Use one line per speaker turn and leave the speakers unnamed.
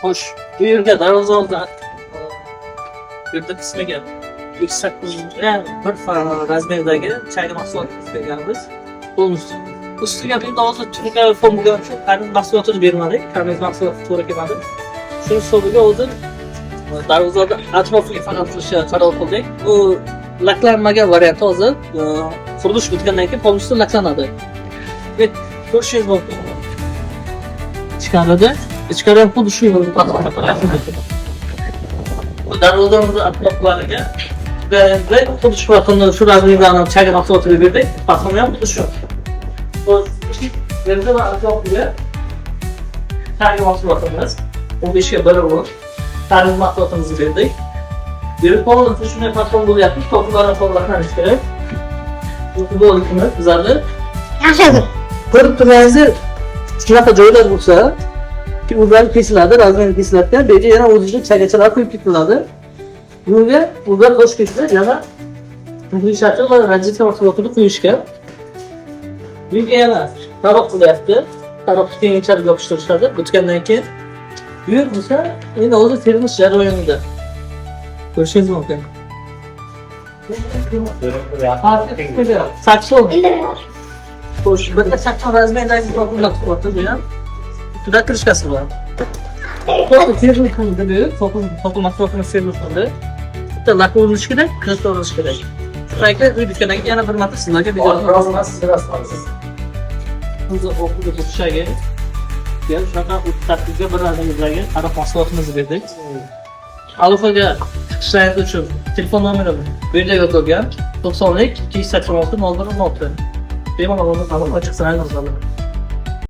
Xo'sh, bu yerga darvoza oldidan bu yerda qismiga 800 bir razmerdagi chayli mahsulotimiz berganmiz. Polностью. Ustiga endi hozir turka fon bo'lgani uchun qanday mahsulotni bermadik, qanday mahsulot to'g'ri kelmadi. Shu hisobiga hozir darvozada atrofiga faqat qilishga qaror qildik. Bu laklanmagan varianti hozir qurilish bitgandan keyin polностью laklanadi. Evet, ko'rishingiz mumkin. Ichkarida xuddi shu yo'lni darvozamizni atroflariga xuddi shu vaqtda shu razmerlarni chayga mahsulotini berdik. Paxtani ham xuddi shu. Yerda va atrofiga chayga mahsulotimiz 15 ga 1 bo'lib, tarif mahsulotimizni berdik. Berib qoldi shunday paxtam bo'lyapti. To'plarni qo'llanish kerak. Bu futbolimiz bizlarda
Yaxshi.
ko'rib turganingizda shunaqa joylar bo'lsa, ki ular kesiladi, razmer kesiladigan, bu yerga yana o'ziga chaygachalar qo'yib ketiladi. Bunga ular qo'shib ketsa, yana turli shakl va radioaktiv mahsulotni qo'yishga. Bunga yana taroq qilyapti. Taroqni keyinchalik yopishtirishadi. Bitgandan keyin bu yer bo'lsa, endi hozir termish jarayonida. Ko'rishingiz mumkin. Sakson. Xo'sh, bitta sakson razmerdagi to'plar chiqyapti bu ham. Juda kirishkasi bor. To'pni terib qildi bu, to'pni mahsulotini terib qildi. Bitta lak urilishi kerak, qizib urilishi kerak. Shunday uy bitgandan keyin yana bir marta sizlarga video o'zi o'qib o'tishiga keyin shunaqa tartibga bir razmerdagi qarab mahsulotimizni berdik. Aloqaga chiqishingiz uchun telefon nomeri bu yerda yozilgan 90 286 0116. Bemalol aloqa chiqsangiz bo'ladi.